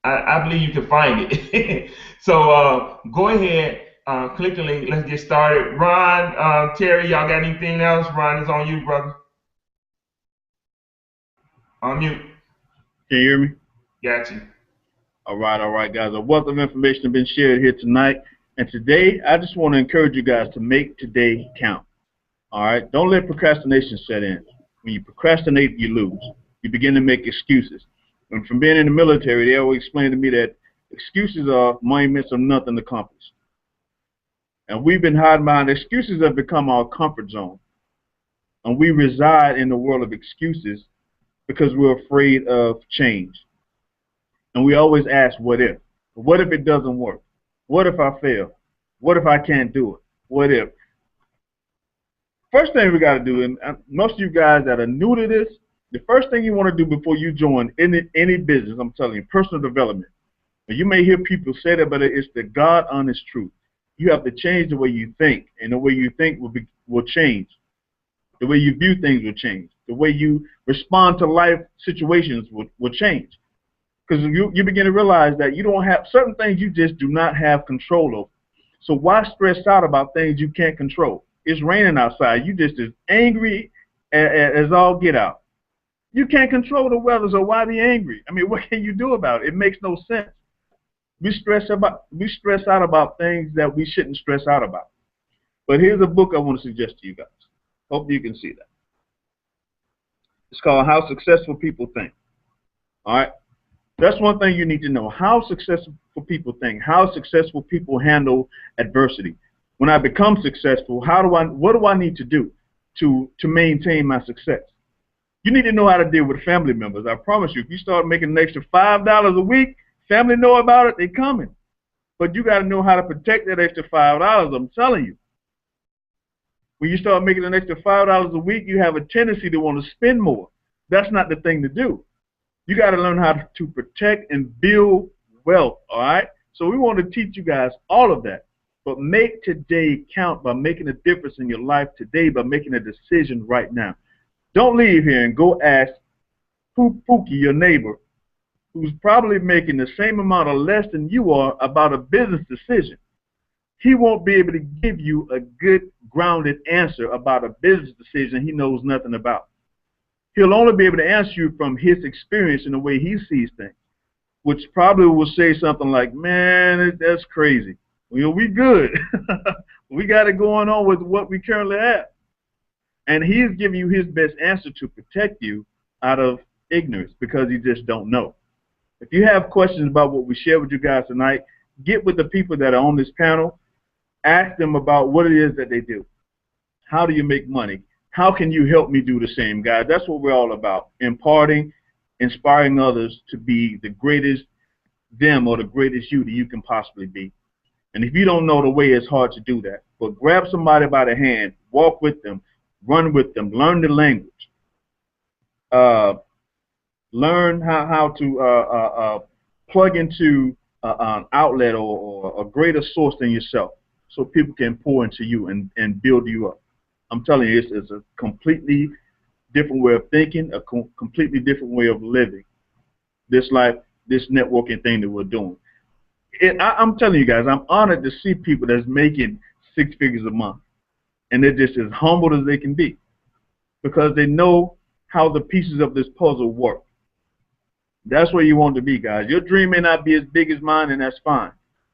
I believe you can find it. So go ahead, click the link. Let's get started. Ron, Terry, y'all got anything else? Ron, it's on you, brother. On mute. Can you hear me? Got you. All right, guys. A wealth of information has been shared here tonight. And today, I just want to encourage you guys to make today count. All right? Don't let procrastination set in. When you procrastinate, you lose. You begin to make excuses. And from being in the military, they always explained to me that excuses are monuments of nothing accomplished. And we've been hiding behind excuses have become our comfort zone. And we reside in the world of excuses because we're afraid of change. And we always ask, what if? What if it doesn't work? What if I fail? What if I can't do it? What if? First thing we got to do, and most of you guys that are new to this, the first thing you want to do before you join any business, I'm telling you, personal development. And you may hear people say that, but it's the God honest truth. You have to change the way you think, and the way you think will change. The way you view things will change. The way you respond to life situations will change. Because you begin to realize that you don't have certain things you just do not have control of. So why stress out about things you can't control? It's raining outside. You just as angry as all get out. You can't control the weather, so why be angry? I mean, what can you do about it? It makes no sense. We stress out about things that we shouldn't stress out about. But here's a book I want to suggest to you guys. Hope you can see that. It's called How Successful People Think. All right. That's one thing you need to know. How successful people think. How successful people handle adversity. When I become successful, what do I need to do to maintain my success? You need to know how to deal with family members. I promise you, if you start making an extra $5 a week, family know about it, they're coming. But you got to know how to protect that extra $5, I'm telling you. When you start making an extra $5 a week, you have a tendency to want to spend more. That's not the thing to do. You got to learn how to protect and build wealth, all right? So we want to teach you guys all of that. But make today count by making a difference in your life today, by making a decision right now. Don't leave here and go ask Pookie, your neighbor, who's probably making the same amount or less than you are about a business decision. He won't be able to give you a good, grounded answer about a business decision he knows nothing about. He'll only be able to answer you from his experience and the way he sees things, which probably will say something like, man, that's crazy. Well, we good. We got it going on with what we currently have. And he's giving you his best answer to protect you out of ignorance because you just don't know. If you have questions about what we share with you guys tonight, get with the people that are on this panel. Ask them about what it is that they do. How do you make money? How can you help me do the same, guys? That's what we're all about, imparting, inspiring others to be the greatest them or the greatest you that you can possibly be. And if you don't know the way, it's hard to do that. But grab somebody by the hand, walk with them, run with them, learn the language, learn how to plug into an outlet or a greater source than yourself so people can pour into you and build you up. I'm telling you, it's a completely different way of thinking, a completely different way of living this life, this networking thing that we're doing. I'm telling you guys, I'm honored to see people that's making 6 figures a month. And they're just as humble as they can be because they know how the pieces of this puzzle work. That's where you want to be, guys. Your dream may not be as big as mine, and that's fine.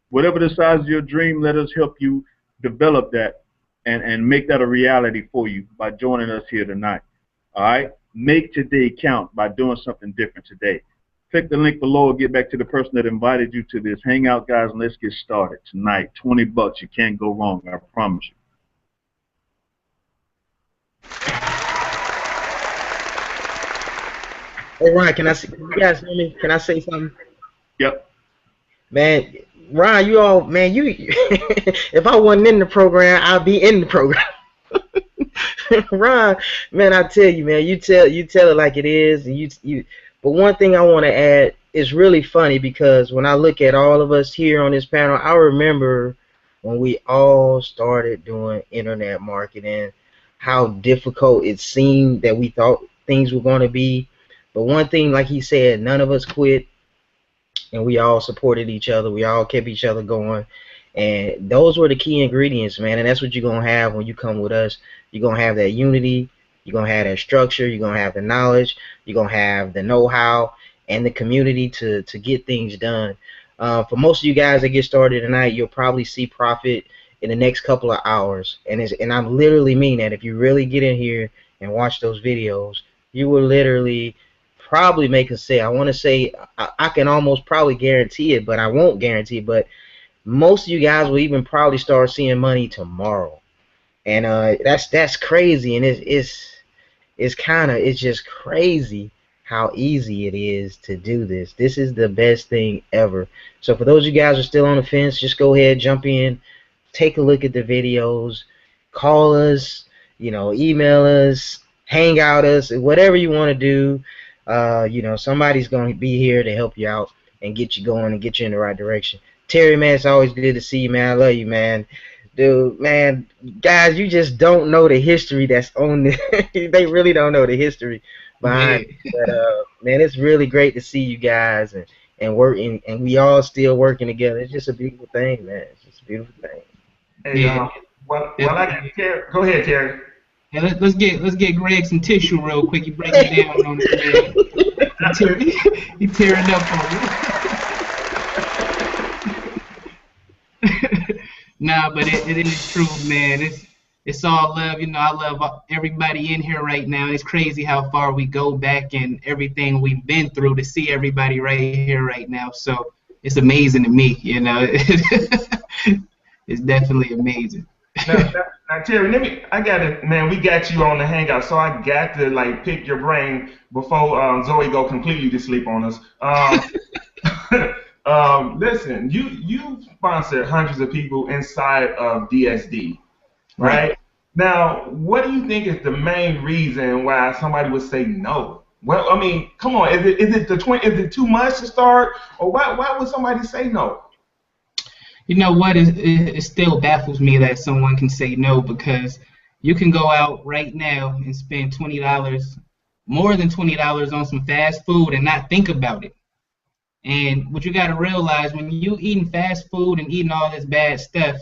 Whatever the size of your dream, let us help you develop that and make that a reality for you by joining us here tonight. All right? Make today count by doing something different today. Click the link below and get back to the person that invited you to this hangout, guys, and let's get started tonight. $20, you can't go wrong, I promise you. Hey Ryan, can you guys hear me? Can I say something? Yep. Man, Ryan, you if I wasn't in the program, I'd be in the program. Ryan, man, I tell you, man, you tell it like it is, and but one thing I want to add is really funny because when I look at all of us here on this panel, I remember when we all started doing internet marketing, how difficult it seemed that we thought things were going to be. But one thing, like he said, none of us quit, and we all supported each other. We all kept each other going, and those were the key ingredients, man. And that's what you're gonna have when you come with us. You're gonna have that unity. You're gonna have that structure. You're gonna have the knowledge. You're gonna have the know-how and the community to get things done. For most of you guys that get started tonight, you'll probably see profit in the next couple of hours, and I literally mean that. If you really get in here and watch those videos, you will literally probably make a sale. I want to say I can almost probably guarantee it, but I won't guarantee it. But most of you guys will even probably start seeing money tomorrow, and that's crazy. And it's just crazy how easy it is to do this. This is the best thing ever. So for those of you guys who are still on the fence, just go ahead, jump in, take a look at the videos, call us, email us, hang out us, whatever you want to do. Somebody's going to be here to help you out and get you going and get you in the right direction. Terry, man, it's always good to see you, man. I love you, man. Dude, man, guys, you just don't know the history that's on this. They really don't know the history behind it. But, man, it's really great to see you guys and working, and we all still working together. It's just a beautiful thing, man. It's just a beautiful thing. Hey, I got Terry. Go ahead, Terry. Yeah, let's get Greg some tissue real quick. You break it down on it. He tearing up on you. Nah, but it is true, man. It's all love. I love everybody in here right now. It's crazy how far we go back and everything we've been through to see everybody right here right now. So it's amazing to me. It's definitely amazing. Now, Terry, we got you on the hangout, so I got to pick your brain before Zoe go completely to sleep on us. Listen, you sponsored hundreds of people inside of DSD, right? Now, what do you think is the main reason why somebody would say no? Well, I mean, come on, is it too much to start, or why would somebody say no? You know what? It still baffles me that someone can say no, because you can go out right now and spend $20, more than $20 on some fast food and not think about it. And what you got to realize, when you eating fast food and eating all this bad stuff,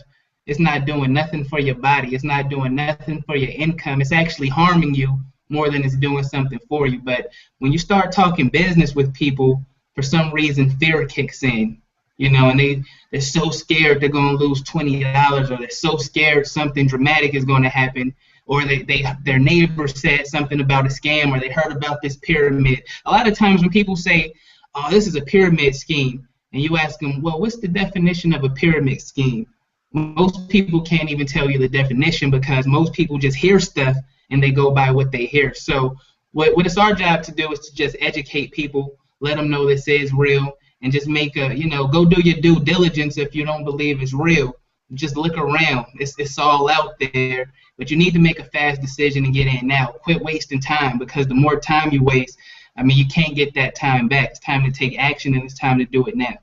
it's not doing nothing for your body. It's not doing nothing for your income. It's actually harming you more than it's doing something for you. But when you start talking business with people, for some reason fear kicks in. And they're so scared they're going to lose $20, or they're so scared something dramatic is going to happen, or their neighbor said something about a scam, or they heard about this pyramid. A lot of times when people say, oh, this is a pyramid scheme, and you ask them, well, what's the definition of a pyramid scheme? Most people can't even tell you the definition, because most people just hear stuff and they go by what they hear. So what it's our job to do is to just educate people, let them know this is real, and just make go do your due diligence. If you don't believe it's real, just look around. It's all out there, but you need to make a fast decision and get in now. Quit wasting time, because the more time you waste, you can't get that time back. It's time to take action, and it's time to do it now.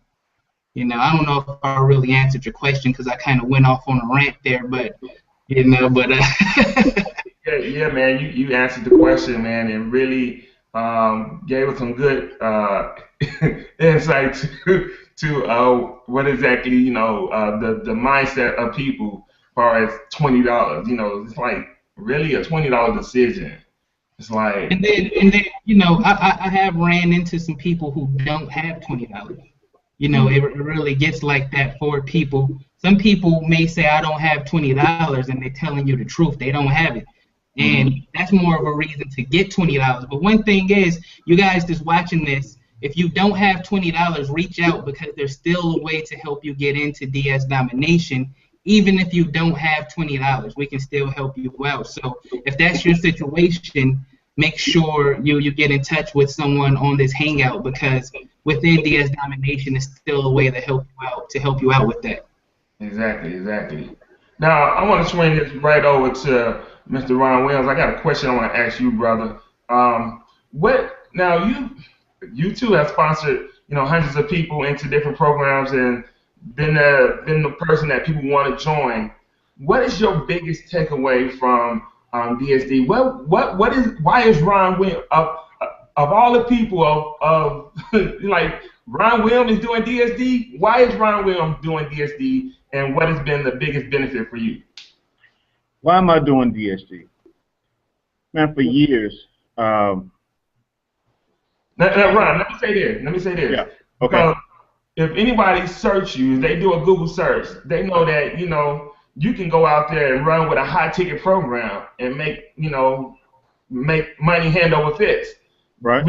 I don't know if I really answered your question, because I kind of went off on a rant there, but yeah, man, you answered the question, man, and really gave us some good insight to what exactly the mindset of people as far as $20. It's like really a $20 decision. It's like, And then, you know, I have ran into some people who don't have $20. You know, it really gets like that for people. Some people may say, I don't have $20, and they're telling you the truth. They don't have it. And that's more of a reason to get $20. But one thing is, you guys just watching this, if you don't have $20, reach out, because there's still a way to help you get into DS Domination. Even if you don't have $20, we can still help you out. So if that's your situation, make sure you get in touch with someone on this hangout, because within DS Domination is still a way to help you out with that. exactly. Now, I want to swing this right over to Mr. Ron Williams. I got a question I want to ask you, brother. What now? You too have sponsored, you know, hundreds of people into different programs and been the person that people want to join. What is your biggest takeaway from DSD? Why is Ron Williams of all the people of like Ron Williams is doing DSD? Why is Ron Williams doing DSD, and what has been the biggest benefit for you? Why am I doing DSD? Man, for years. Now, Ron, let me say this. Yeah. Okay. Because if anybody search you, they do a Google search, they know that, you know, you can go out there and run with a high ticket program and make money hand over fist. Right.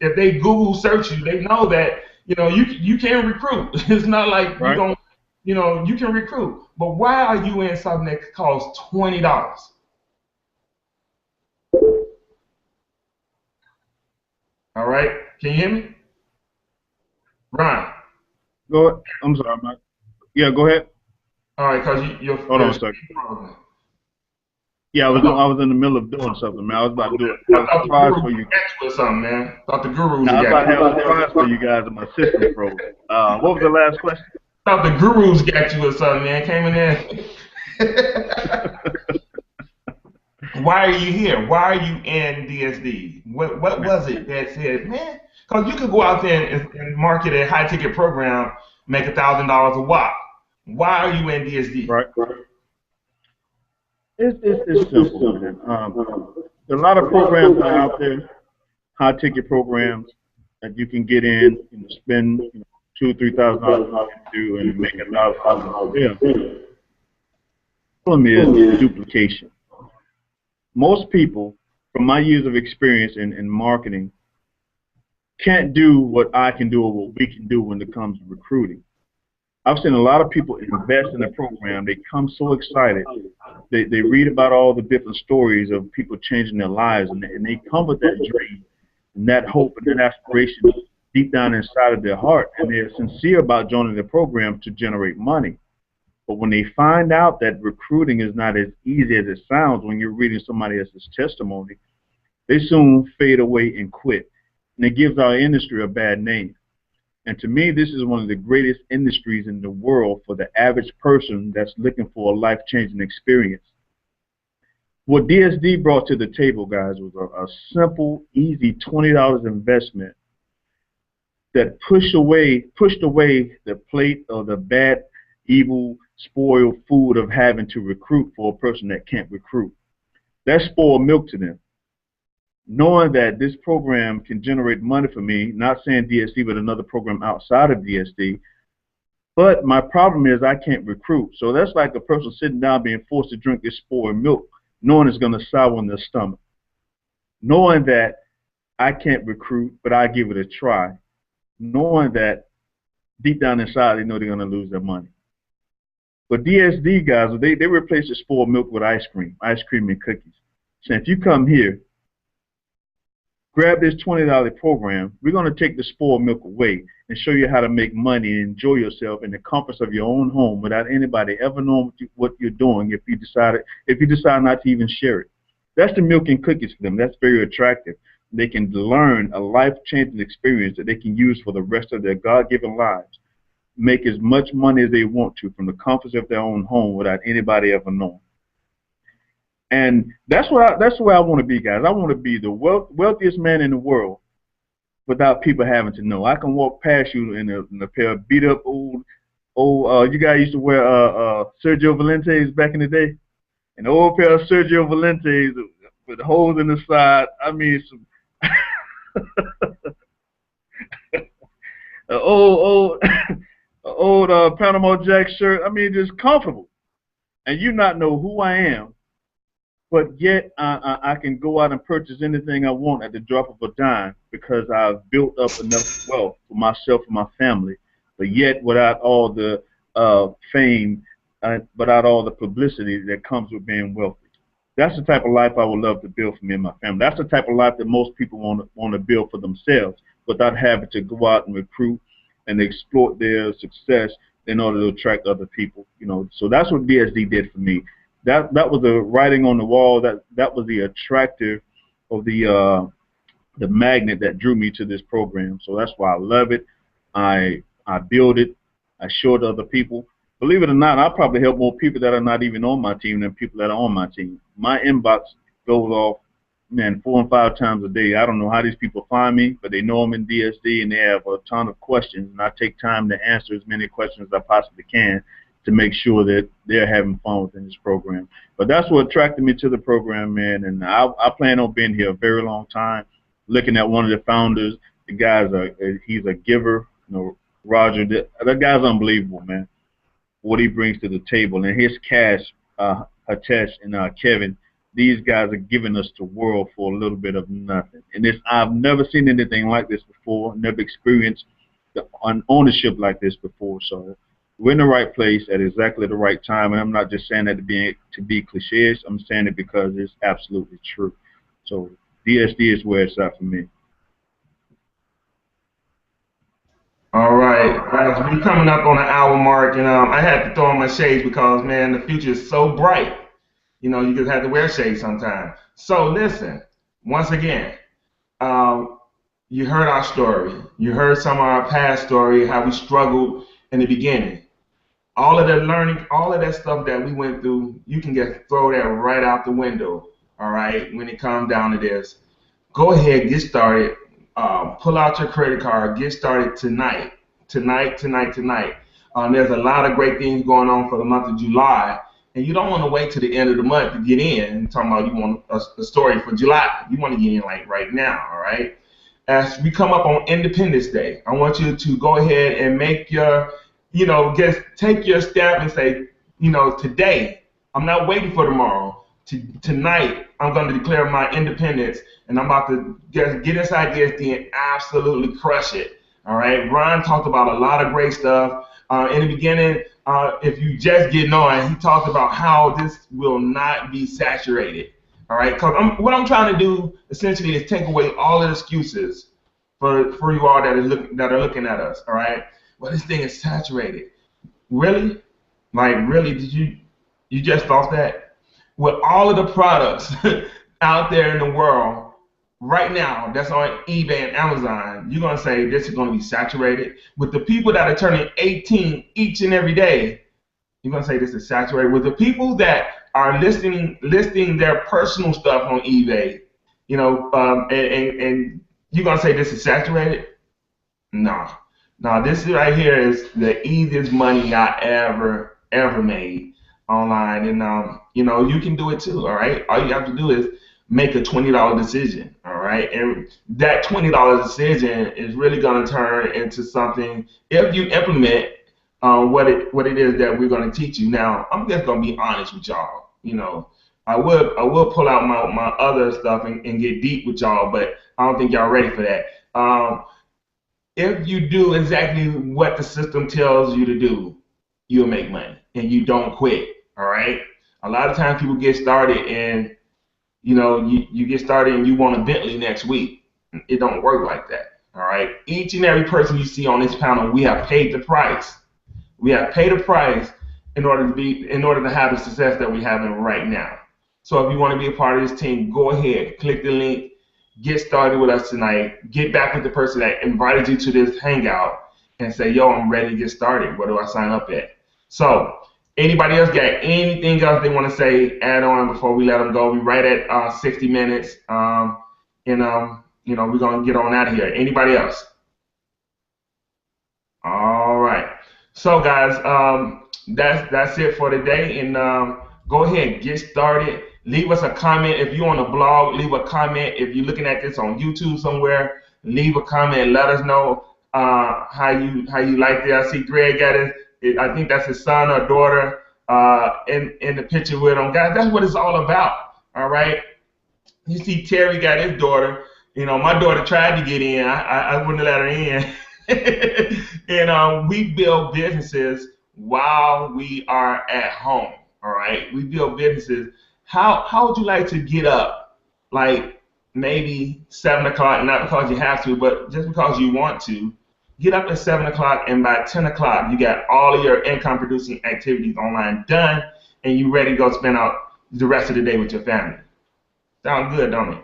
If they Google search you, they know that, you know, you can recruit. It's not like right. you don't, you know, you can recruit. But why are you in something that costs $20? All right, can you hear me, Ron? Go ahead. I'm sorry, Mike. Yeah, go ahead. All right, because you're. Hold on a second. Yeah, I was in the middle of doing something, man. I was about to do it. I was surprised for you. Or something, man. Thought the gurus. I was about to have a surprise for you guys, and my system froze. What was the last question? Thought the gurus got you or something, man. Came in there. Why are you here? Why are you in DSD? What was it that said, man? Because you could go out there and market a high ticket program, make $1,000 a wop. Why are you in DSD? Right. It's simple, man. There are a lot of programs out there, high ticket programs that you can get in, you know, spend $2,000-$3,000 to and make $1,000. Yeah. The problem is duplication. Most people, from my years of experience in marketing, can't do what I can do or what we can do when it comes to recruiting. I've seen a lot of people invest in the program. They come so excited. They read about all the different stories of people changing their lives, and they come with that dream and that hope and that aspiration deep down inside of their heart, and they're sincere about joining the program to generate money. But when they find out that recruiting is not as easy as it sounds when you're reading somebody else's testimony, they soon fade away and quit. And it gives our industry a bad name. And to me, this is one of the greatest industries in the world for the average person that's looking for a life-changing experience. What DSD brought to the table, guys, was a simple, easy $20 investment that pushed away the plate of the bad, evil, spoiled food of having to recruit for a person that can't recruit. That's spoiled milk to them. Knowing that this program can generate money for me, not saying DSD, but another program outside of DSD, but my problem is I can't recruit. So that's like a person sitting down being forced to drink this spoiled milk, knowing it's going to sour in their stomach. Knowing that I can't recruit, but I give it a try. Knowing that deep down inside they know they're going to lose their money. But DSD guys, they replace the spoiled milk with ice cream and cookies. So if you come here, grab this $20 program, we're going to take the spoiled milk away and show you how to make money and enjoy yourself in the comforts of your own home without anybody ever knowing what you're doing if you decide not to even share it. That's the milk and cookies for them. That's very attractive. They can learn a life-changing experience that they can use for the rest of their God-given lives. Make as much money as they want to from the comforts of their own home without anybody ever knowing. And that's where I want to be, guys. I want to be the wealthiest man in the world without people having to know. I can walk past you in a pair of beat up old you guys used to wear Sergio Valentes back in the day. An old pair of Sergio Valentes, with holes in the side. I mean, some an old an old Panama Jack shirt. I mean, just comfortable, and you not know who I am, but yet I can go out and purchase anything I want at the drop of a dime because I've built up enough wealth for myself and my family, but yet without all the fame, without all the publicity that comes with being wealthy. That's the type of life I would love to build for me and my family. That's the type of life that most people want to build for themselves without having to go out and recruit and exploit their success in order to attract other people. You know, so that's what DSD did for me. That was the writing on the wall. That was the attractive of the magnet that drew me to this program. So that's why I love it. I build it. I show it to other people. Believe it or not, I probably help more people that are not even on my team than people that are on my team. My inbox goes off, man, 4 and 5 times a day. I don't know how these people find me, but they know I'm in DSD and they have a ton of questions, and I take time to answer as many questions as I possibly can to make sure that they're having fun within this program. But that's what attracted me to the program, man, and I plan on being here a very long time. Looking at one of the founders, the guy's he's a giver, you know, Roger. That guy's unbelievable, man. What he brings to the table, and his cast, Hatesh and Kevin, these guys are giving us the world for a little bit of nothing. And I've never seen anything like this before, never experienced an ownership like this before. So we're in the right place at exactly the right time, and I'm not just saying that to be cliches. I'm saying it because it's absolutely true. So DSD is where it's at for me. All right, guys, we coming up on an hour mark, and I had to throw on my shades because, man, the future is so bright. You know, you just have to wear shades sometimes. So listen, once again, you heard our story. You heard some of our past story, how we struggled in the beginning. All of the learning, all of that stuff that we went through, you can just throw that right out the window, all right, when it comes down to this. Go ahead, get started. Pull out your credit card. Get started tonight. Tonight. There's a lot of great things going on for the month of July, and you don't want to wait to the end of the month to get in. I'm talking about you want a story for July. You want to get in like right now, all right? As we come up on Independence Day, I want you to go ahead and make your, just take your step and say, today, I'm not waiting for tomorrow. Tonight, I'm going to declare my independence, and I'm about to get inside DSD and absolutely crush it. All right. Ron talked about a lot of great stuff. In the beginning, if you just getting on, he talked about how this will not be saturated. All right. Because what I'm trying to do essentially is take away all the excuses for you all that are looking at us. All right. Well, this thing is saturated. Really? Like, really? Did you just thought that? With all of the products out there in the world right now that's on eBay and Amazon, you're going to say this is going to be saturated. With the people that are turning 18 each and every day, you're going to say this is saturated. With the people that are listing their personal stuff on eBay, and you're going to say this is saturated? No. No, this right here is the easiest money I ever made online, and you can do it too. All right, all you have to do is make a $20 decision. All right, and that $20 decision is really going to turn into something if you implement what it is that we're going to teach you. Now, I'm just going to be honest with y'all. I will pull out my other stuff and get deep with y'all, but I don't think y'all ready for that. If you do exactly what the system tells you to do, you'll make money, and you don't quit. All right. A lot of times people get started, and you get started and you want a Bentley next week. It don't work like that. All right. Each and every person you see on this panel, we have paid the price. We have paid a price in order to have the success that we're having right now. So if you want to be a part of this team, go ahead, click the link, get started with us tonight. Get back with the person that invited you to this hangout and say, yo, I'm ready to get started. Where do I sign up at? So anybody else got anything else they want to say, add on before we let them go? We're right at 60 minutes, and we're going to get on out of here. Anybody else? All right. So, guys, that's it for today, and go ahead, get started. Leave us a comment. If you're on a blog, leave a comment. If you're looking at this on YouTube somewhere, leave a comment and let us know how you like this. I see Greg got it. I think that's his son or daughter in the picture with him. Guys, that's what it's all about. All right. You see Terry got his daughter. You know, my daughter tried to get in. I wouldn't let her in. And we build businesses while we are at home. All right. We build businesses. How would you like to get up? Like maybe 7 o'clock, not because you have to, but just because you want to. Get up at 7 o'clock, and by 10 o'clock, you got all of your income producing activities online done, and you're ready to go spend out the rest of the day with your family. Sound good, don't it?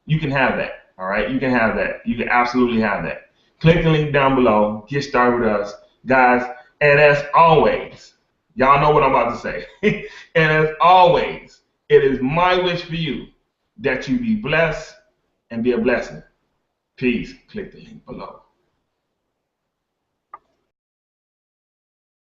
You can have that, all right? You can have that. You can absolutely have that. Click the link down below. Get started with us, guys. And as always, y'all know what I'm about to say. And as always, it is my wish for you that you be blessed and be a blessing. Peace. Click the link below.